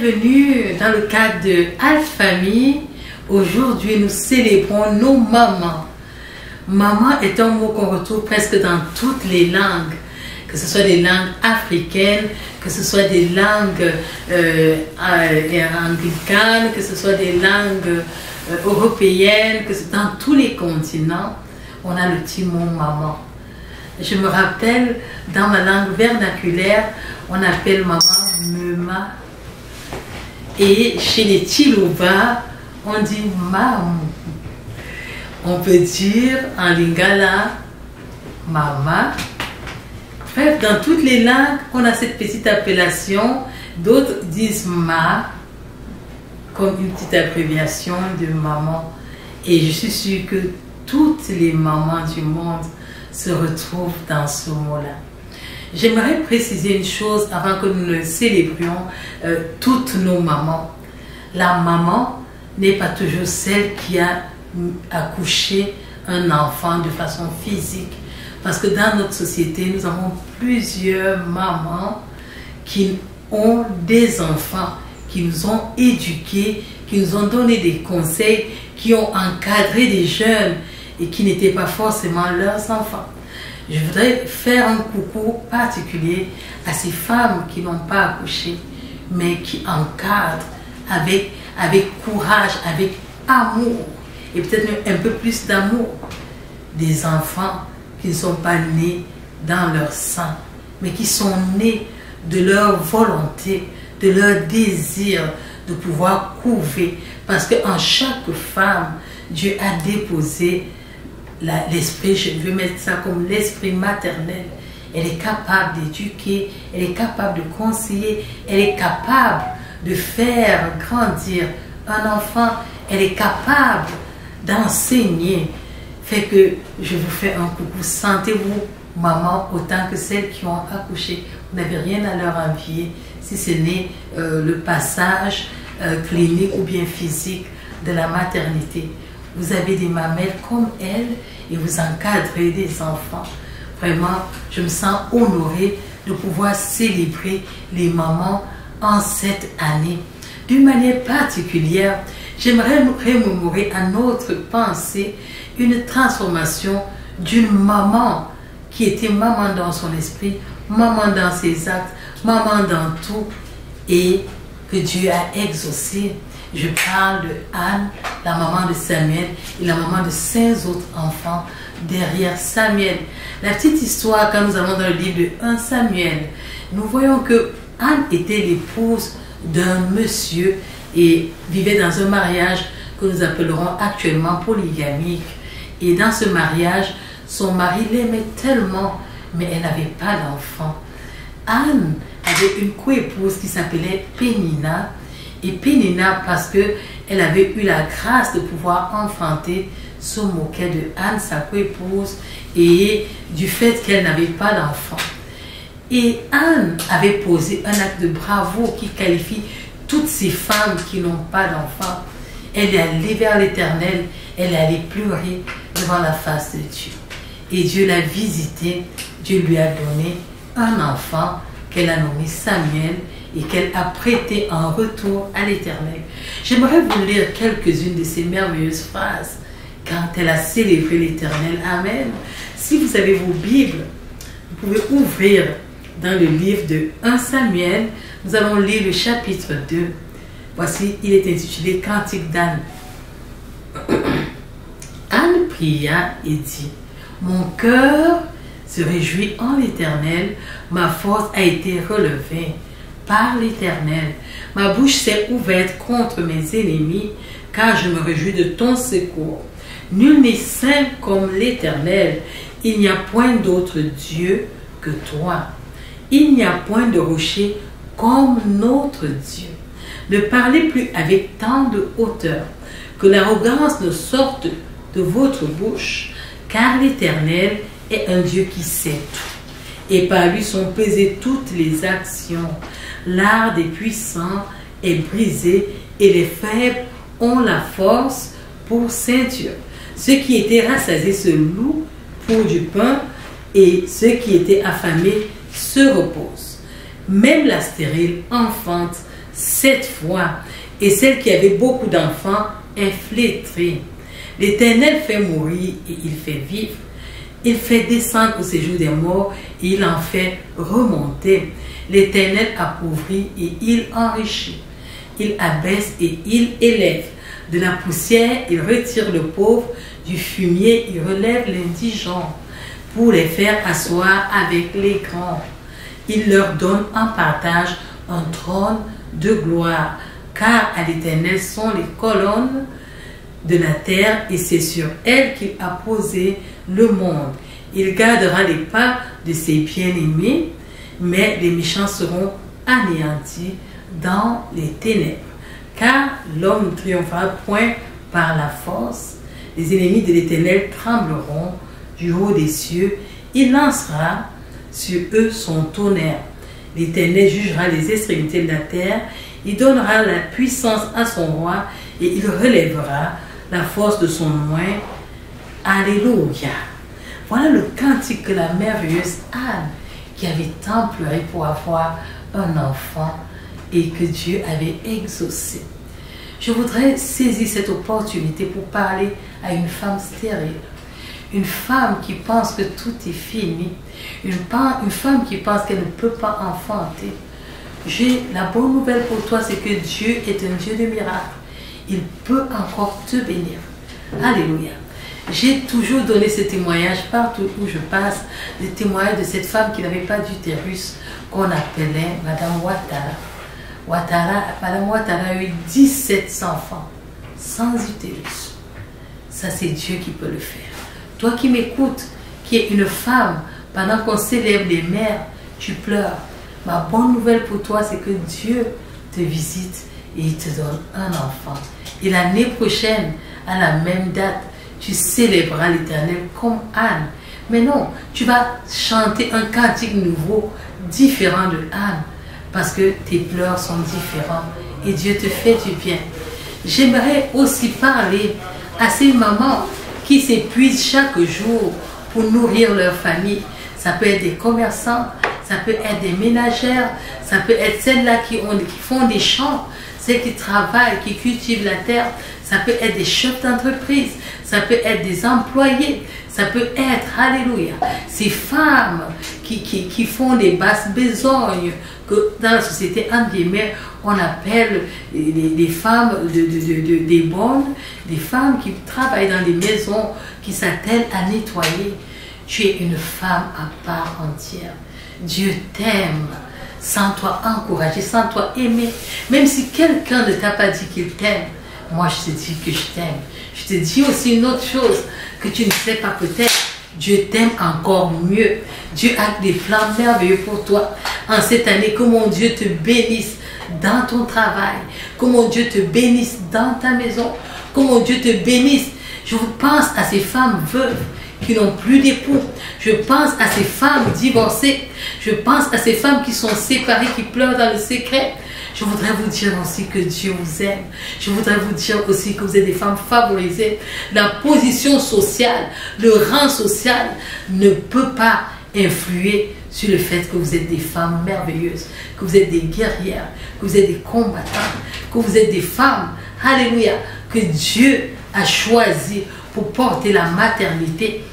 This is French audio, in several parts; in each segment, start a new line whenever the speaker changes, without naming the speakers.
Bienvenue dans le cadre de Alphamie. Aujourd'hui, nous célébrons nos mamans. Maman est un mot qu'on retrouve presque dans toutes les langues, que ce soit des langues africaines, que ce soit des langues anglicanes, que ce soit des langues européennes, dans tous les continents, on a le petit mot maman. Je me rappelle, dans ma langue vernaculaire, on appelle maman Mema. Et chez les Chiluba, on dit maman. On peut dire en lingala, mama. Bref, dans toutes les langues, on a cette petite appellation. D'autres disent ma, comme une petite abréviation de maman. Et je suis sûre que toutes les mamans du monde se retrouvent dans ce mot-là. J'aimerais préciser une chose avant que nous ne célébrions toutes nos mamans. La maman n'est pas toujours celle qui a accouché un enfant de façon physique. Parce que dans notre société, nous avons plusieurs mamans qui ont des enfants, qui nous ont éduqués, qui nous ont donné des conseils, qui ont encadré des jeunes et qui n'étaient pas forcément leurs enfants. Je voudrais faire un coucou particulier à ces femmes qui n'ont pas accouché, mais qui encadrent avec courage, avec amour, et peut-être un peu plus d'amour, des enfants qui ne sont pas nés dans leur sang, mais qui sont nés de leur volonté, de leur désir de pouvoir couver. Parce qu'en chaque femme, Dieu a déposé l'esprit, je veux mettre ça comme l'esprit maternel. Elle est capable d'éduquer, elle est capable de conseiller, elle est capable de faire grandir un enfant, elle est capable d'enseigner. Fait que je vous fais un coucou. Sentez-vous, maman, autant que celles qui ont accouché. Vous n'avez rien à leur envier, si ce n'est le passage clinique ou bien physique de la maternité. Vous avez des mamelles comme elles et vous encadrez des enfants. Vraiment, je me sens honorée de pouvoir célébrer les mamans en cette année. D'une manière particulière, j'aimerais nous remémorer à notre pensée une transformation d'une maman qui était maman dans son esprit, maman dans ses actes, maman dans tout, et que Dieu a exaucé. Je parle de Anne, la maman de Samuel, et la maman de 5 autres enfants derrière Samuel. La petite histoire, quand nous allons dans le livre de 1 Samuel, nous voyons que Anne était l'épouse d'un monsieur et vivait dans un mariage que nous appellerons actuellement polygamique. Et dans ce mariage, son mari l'aimait tellement, mais elle n'avait pas d'enfant. Anne avait une coépouse qui s'appelait Pénina. Et Pénina, parce qu'elle avait eu la grâce de pouvoir enfanter, se moquait de Anne, sa coépouse, et du fait qu'elle n'avait pas d'enfant. Et Anne avait posé un acte de bravoure qui qualifie toutes ces femmes qui n'ont pas d'enfant. Elle est allée vers l'Éternel, elle est allée pleurer devant la face de Dieu. Et Dieu l'a visitée, Dieu lui a donné un enfant qu'elle a nommé Samuel et qu'elle a prêté en retour à l'Éternel. J'aimerais vous lire quelques-unes de ces merveilleuses phrases quand elle a célébré l'Éternel. Amen. Si vous avez vos Bibles, vous pouvez ouvrir dans le livre de 1 Samuel. Nous allons lire le chapitre 2. Voici, il est intitulé Cantique d'Anne. Anne pria et dit: mon cœur se réjouit en l'Éternel, ma force a été relevée par l'Éternel. Ma bouche s'est ouverte contre mes ennemis, car je me réjouis de ton secours. Nul n'est saint comme l'Éternel, il n'y a point d'autre Dieu que toi. Il n'y a point de rocher comme notre Dieu. Ne parlez plus avec tant de hauteur, que l'arrogance ne sorte de votre bouche, car l'Éternel est un Dieu qui sait tout, et par lui sont pesées toutes les actions. L'art des puissants est brisé, et les faibles ont la force pour ceinture. Ceux qui étaient rassasiés se louent pour du pain, et ceux qui étaient affamés se reposent. Même la stérile enfante 7 fois, et celle qui avait beaucoup d'enfants est flétrie. L'Éternel fait mourir et il fait vivre. Il fait descendre au séjour des morts et il en fait remonter. L'Éternel appauvrit et il enrichit. Il abaisse et il élève. De la poussière, il retire le pauvre. Du fumier, il relève l'indigent pour les faire asseoir avec les grands. Il leur donne en partage un trône de gloire. Car à l'Éternel sont les colonnes de la terre et c'est sur elle qu'il a posé le monde. Il gardera les pas de ses bien-aimés, mais les méchants seront anéantis dans les ténèbres. Car l'homme ne triomphera point par la force. Les ennemis de l'Éternel trembleront du haut des cieux. Il lancera sur eux son tonnerre. L'Éternel jugera les extrémités de la terre. Il donnera la puissance à son roi et il relèvera la force de son loin. Alléluia. Voilà le cantique que la merveilleuse Anne, qui avait tant pleuré pour avoir un enfant et que Dieu avait exaucé. Je voudrais saisir cette opportunité pour parler à une femme stérile, une femme qui pense que tout est fini, une femme qui pense qu'elle ne peut pas enfanter. J'ai la bonne nouvelle pour toi, c'est que Dieu est un Dieu de miracles. Il peut encore te bénir. Alléluia. J'ai toujours donné ce témoignage partout où je passe, le témoignage de cette femme qui n'avait pas d'utérus, qu'on appelait Madame Ouattara. Madame Ouattara a eu 17 enfants, sans utérus. Ça, c'est Dieu qui peut le faire. Toi qui m'écoutes, qui es une femme, pendant qu'on célèbre les mères, tu pleures. Ma bonne nouvelle pour toi, c'est que Dieu te visite et il te donne un enfant. Et l'année prochaine, à la même date, tu célébreras l'Éternel comme Anne. Mais non, tu vas chanter un cantique nouveau, différent de Anne, parce que tes pleurs sont différents et Dieu te fait du bien. J'aimerais aussi parler à ces mamans qui s'épuisent chaque jour pour nourrir leur famille. Ça peut être des commerçants, ça peut être des ménagères, ça peut être celles-là qui font des champs, celles qui travaillent, qui cultivent la terre, ça peut être des chefs d'entreprise, ça peut être des employés, ça peut être, alléluia, ces femmes qui font des basses besognes, que dans la société, entre guillemets, on appelle les femmes des bonnes, des femmes qui travaillent dans des maisons, qui s'attellent à nettoyer. Tu es une femme à part entière. Dieu t'aime. Sens-toi encouragé, sens-toi aimé. Même si quelqu'un ne t'a pas dit qu'il t'aime, moi je te dis que je t'aime. Je te dis aussi une autre chose que tu ne sais pas peut-être. Dieu t'aime encore mieux. Dieu a des plans merveilleux pour toi. En cette année, que mon Dieu te bénisse dans ton travail. Que mon Dieu te bénisse dans ta maison. Que mon Dieu te bénisse. Je pense à ces femmes veuves qui n'ont plus d'époux. Je pense à ces femmes divorcées. Je pense à ces femmes qui sont séparées, qui pleurent dans le secret. Je voudrais vous dire aussi que Dieu vous aime. Je voudrais vous dire aussi que vous êtes des femmes favorisées. La position sociale, le rang social ne peut pas influer sur le fait que vous êtes des femmes merveilleuses, que vous êtes des guerrières, que vous êtes des combattantes, que vous êtes des femmes, alléluia, que Dieu a choisi pour porter la maternité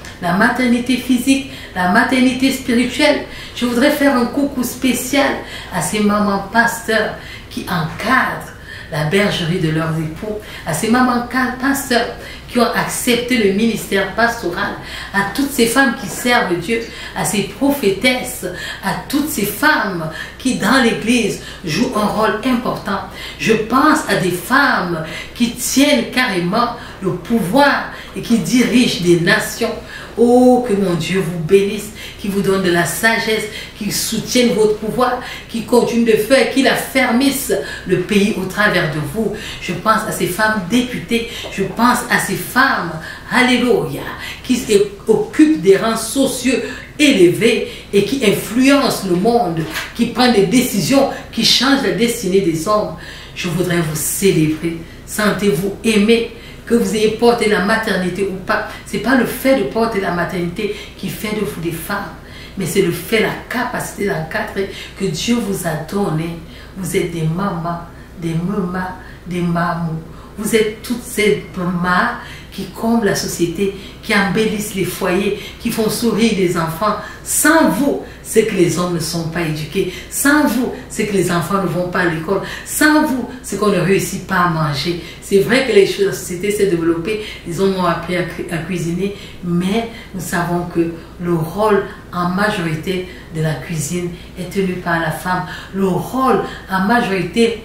physique, la maternité spirituelle. Je voudrais faire un coucou spécial à ces mamans pasteurs qui encadrent la bergerie de leurs époux, à ces mamans pasteurs qui ont accepté le ministère pastoral, à toutes ces femmes qui servent Dieu, à ces prophétesses, à toutes ces femmes qui dans l'église jouent un rôle important. Je pense à des femmes qui tiennent carrément le pouvoir et qui dirigent des nations. Oh, que mon Dieu vous bénisse, qui vous donne de la sagesse, qui soutienne votre pouvoir, qui continue de faire, qu'il affermisse le pays au travers de vous. Je pense à ces femmes députées, je pense à ces femmes, alléluia, qui occupent des rangs sociaux élevés et qui influencent le monde, qui prennent des décisions, qui changent la destinée des hommes. Je voudrais vous célébrer. Sentez-vous aimés. Que vous ayez porté la maternité ou pas, ce n'est pas le fait de porter la maternité qui fait de vous des femmes, mais c'est le fait, la capacité d'encadrer que Dieu vous a donné. Vous êtes des mamans des mamas, des mamans. Vous êtes toutes ces mamas qui comblent la société, qui embellissent les foyers, qui font sourire les enfants. Sans vous, c'est que les hommes ne sont pas éduqués. Sans vous, c'est que les enfants ne vont pas à l'école. Sans vous, c'est qu'on ne réussit pas à manger. C'est vrai que la société s'est développée, les hommes ont appris à cuisiner, mais nous savons que le rôle en majorité de la cuisine est tenu par la femme. Le rôle en majorité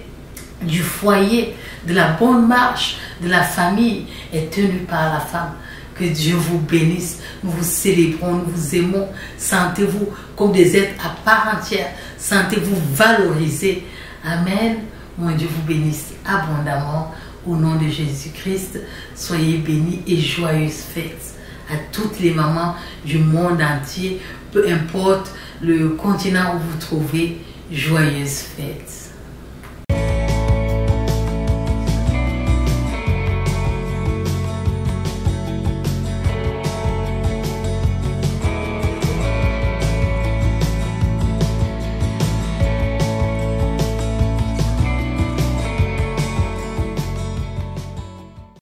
du foyer, de la bonne marche de la famille est tenu par la femme. Que Dieu vous bénisse. Nous vous célébrons, nous vous aimons. Sentez-vous comme des êtres à part entière. Sentez-vous valorisés. Amen. Mon Dieu vous bénisse abondamment. Au nom de Jésus-Christ, soyez bénis et joyeuses fêtes à toutes les mamans du monde entier. Peu importe le continent où vous trouvez, joyeuses fêtes.